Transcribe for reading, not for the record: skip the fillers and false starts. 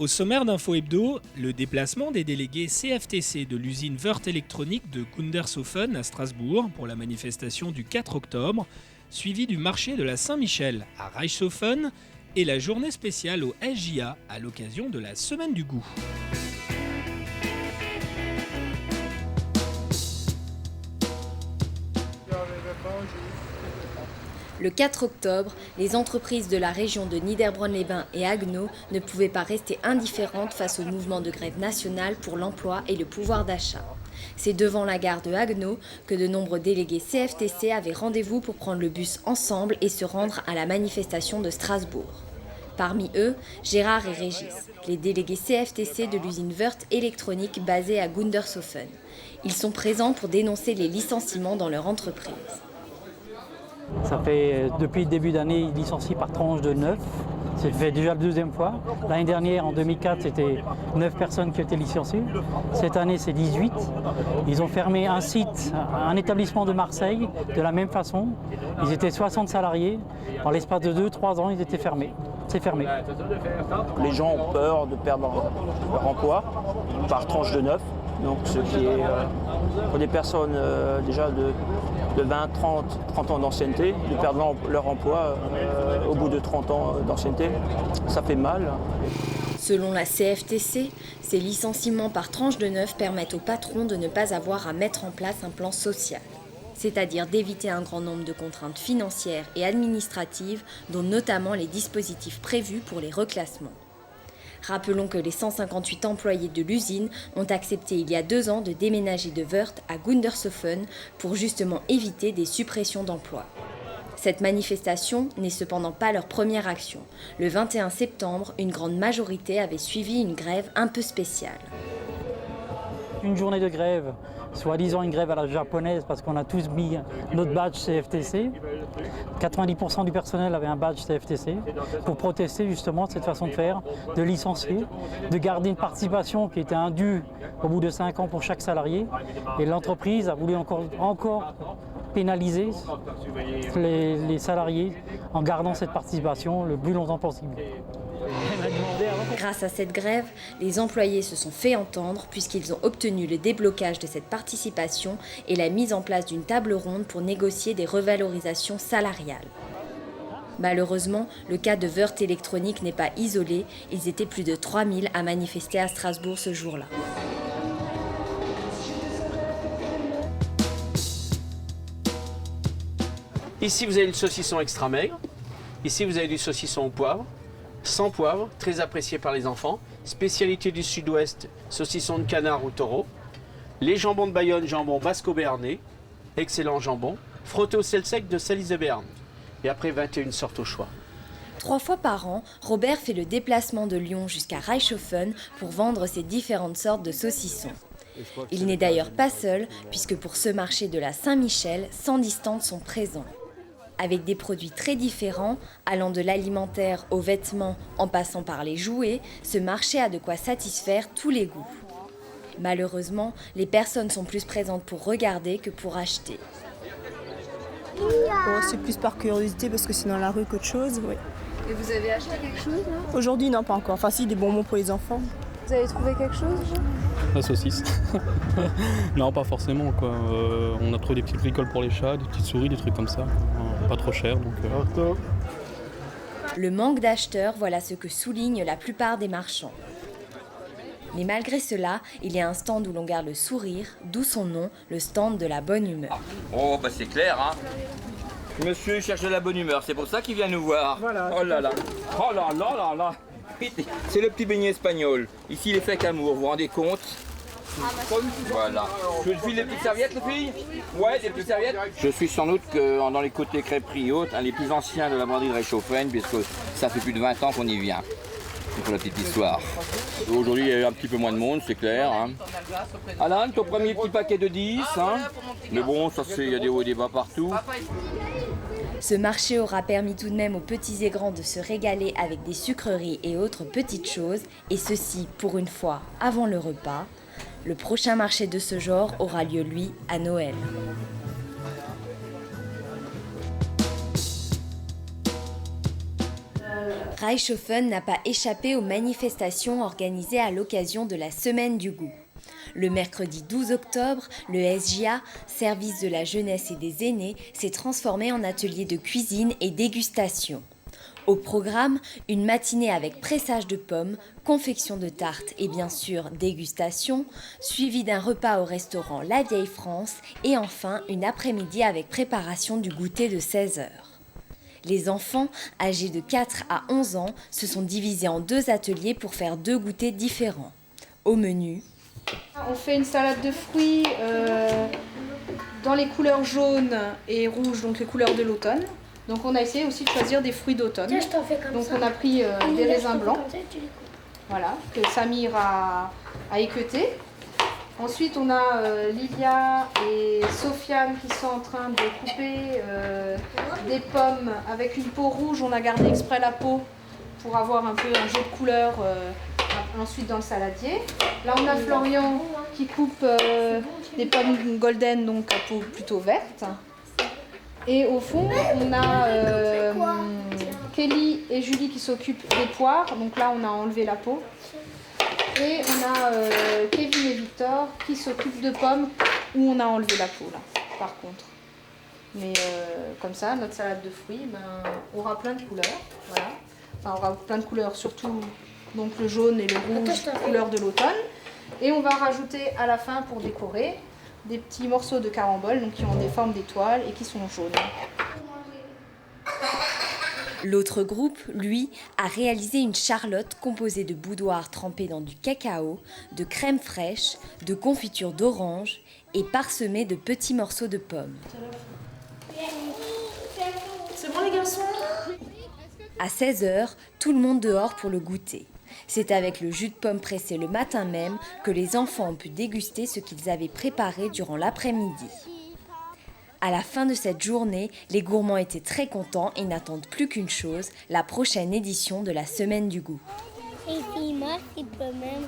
Au sommaire d'Info Hebdo, le déplacement des délégués CFTC de l'usine Wörth électronique de Gundershofen à Strasbourg pour la manifestation du 4 octobre, suivi du marché de la Saint-Michel à Reichshofen et la journée spéciale au SJA à l'occasion de la Semaine du goût. Le 4 octobre, les entreprises de la région de Niederbronn-les-Bains et Haguenau ne pouvaient pas rester indifférentes face au mouvement de grève nationale pour l'emploi et le pouvoir d'achat. C'est devant la gare de Haguenau que de nombreux délégués CFTC avaient rendez-vous pour prendre le bus ensemble et se rendre à la manifestation de Strasbourg. Parmi eux, Gérard et Régis, les délégués CFTC de l'usine Wörth électronique basée à Gundershofen. Ils sont présents pour dénoncer les licenciements dans leur entreprise. Ça fait depuis le début d'année, ils licencient par tranche de 9. C'est fait déjà la deuxième fois. L'année dernière, en 2004, c'était 9 personnes qui étaient licenciées. Cette année, c'est 18. Ils ont fermé un site, un établissement de Marseille, de la même façon. Ils étaient 60 salariés. En l'espace de 2-3 ans, ils étaient fermés. C'est fermé. Les gens ont peur de perdre leur emploi par tranche de 9. Donc ce qui est pour des personnes déjà de 20, 30 ans d'ancienneté, de perdre leur emploi au bout de 30 ans d'ancienneté, ça fait mal. Selon la CFTC, ces licenciements par tranche de 9 permettent aux patrons de ne pas avoir à mettre en place un plan social, c'est-à-dire d'éviter un grand nombre de contraintes financières et administratives, dont notamment les dispositifs prévus pour les reclassements. Rappelons que les 158 employés de l'usine ont accepté il y a 2 ans de déménager de Wörth à Gundershofen pour justement éviter des suppressions d'emplois. Cette manifestation n'est cependant pas leur première action. Le 21 septembre, une grande majorité avait suivi une grève un peu spéciale. Une journée de grève, soi-disant une grève à la japonaise parce qu'on a tous mis notre badge CFTC. 90% du personnel avait un badge CFTC pour protester justement de cette façon de faire, de licencier, de garder une participation qui était indue au bout de 5 ans pour chaque salarié. Et l'entreprise a voulu encore pénaliser les salariés en gardant cette participation le plus longtemps possible. Grâce à cette grève, les employés se sont fait entendre puisqu'ils ont obtenu le déblocage de cette participation et la mise en place d'une table ronde pour négocier des revalorisations salariales. Malheureusement, le cas de Wörth électronique n'est pas isolé, ils étaient plus de 3000 à manifester à Strasbourg ce jour-là. Ici, vous avez le saucisson extra maigre. Ici, vous avez du saucisson au poivre. Sans poivre, très apprécié par les enfants. Spécialité du sud-ouest, saucisson de canard ou taureau. Les jambons de Bayonne, jambon basco-béarnais. Excellent jambon. Frotté au sel sec de Salise de Béarn. Et après, 21 sortes au choix. 3 fois par an, Robert fait le déplacement de Lyon jusqu'à Reichshofen pour vendre ses différentes sortes de saucissons. Il n'est d'ailleurs pas seul, puisque pour ce marché de la Saint-Michel, 110 stands sont présents. Avec des produits très différents, allant de l'alimentaire aux vêtements en passant par les jouets, ce marché a de quoi satisfaire tous les goûts. Malheureusement, les personnes sont plus présentes pour regarder que pour acheter. Oh, c'est plus par curiosité parce que c'est dans la rue qu'autre chose, oui. Et vous avez acheté quelque chose là ? Aujourd'hui, non, pas encore. Enfin, si, des bonbons pour les enfants. Vous avez trouvé quelque chose là ? La saucisse. Non, pas forcément, quoi. On a trouvé des petites bricoles pour les chats, des petites souris, des trucs comme ça. Pas trop cher, donc... Le manque d'acheteurs, voilà ce que soulignent la plupart des marchands. Mais malgré cela, il y a un stand où l'on garde le sourire, d'où son nom, le stand de la bonne humeur. Oh, bah c'est clair, hein. Monsieur cherche de la bonne humeur, c'est pour ça qu'il vient nous voir. Voilà. Oh là là. Oh là là là là. C'est le petit beignet espagnol. Ici, il est fait avec amour, vous vous rendez compte? Voilà. Je file des petites serviettes, les filles? Ouais, des petites serviettes. Je suis sans doute que dans les côtés crêperies hautes, un des plus anciens de la banderie de Reichshofen, puisque ça fait plus de 20 ans qu'on y vient. C'est pour la petite histoire. Aujourd'hui, il y a eu un petit peu moins de monde, c'est clair. Hein. Alan, ton premier petit paquet de 10. Hein. Mais bon, ça c'est, il y a des hauts et des bas partout. Ce marché aura permis tout de même aux petits et grands de se régaler avec des sucreries et autres petites choses, et ceci, pour une fois, avant le repas. Le prochain marché de ce genre aura lieu, lui, à Noël. Reichshofen n'a pas échappé aux manifestations organisées à l'occasion de la Semaine du goût. Le mercredi 12 octobre, le SJA, Service de la jeunesse et des aînés, s'est transformé en atelier de cuisine et dégustation. Au programme, une matinée avec pressage de pommes, confection de tartes et bien sûr dégustation, suivi d'un repas au restaurant La Vieille France et enfin une après-midi avec préparation du goûter de 16h. Les enfants, âgés de 4 à 11 ans, se sont divisés en 2 ateliers pour faire 2 goûters différents. Au menu, on fait une salade de fruits dans les couleurs jaunes et rouges, donc les couleurs de l'automne. Donc on a essayé aussi de choisir des fruits d'automne. Donc on a pris des raisins blancs, voilà, que Samir a équeuté. Ensuite on a Lilia et Sofiane qui sont en train de couper des pommes avec une peau rouge. On a gardé exprès la peau pour avoir un peu un jeu de couleurs ensuite dans le saladier. Là on a Florian qui coupe des pommes golden, donc à peau plutôt verte. Et au fond, on a Kelly et Julie qui s'occupent des poires. Donc là, on a enlevé la peau. Et on a Kevin et Victor qui s'occupent de pommes où on a enlevé la peau, là, par contre. Mais comme ça, notre salade de fruits aura plein de couleurs. Voilà. Enfin, aura plein de couleurs, surtout donc, le jaune et le rouge, couleur de l'automne. Et on va rajouter à la fin, pour décorer, des petits morceaux de carambole donc qui ont des formes d'étoiles et qui sont jaunes. l'autre groupe, lui, a réalisé une charlotte composée de boudoirs trempés dans du cacao, de crème fraîche, de confiture d'orange et parsemée de petits morceaux de pommes. C'est bon les garçons ? À 16h, tout le monde dehors pour le goûter. C'est avec le jus de pomme pressé le matin même que les enfants ont pu déguster ce qu'ils avaient préparé durant l'après-midi. À la fin de cette journée, les gourmands étaient très contents et n'attendent plus qu'une chose, la prochaine édition de la Semaine du goût. Et si moi, il peut même...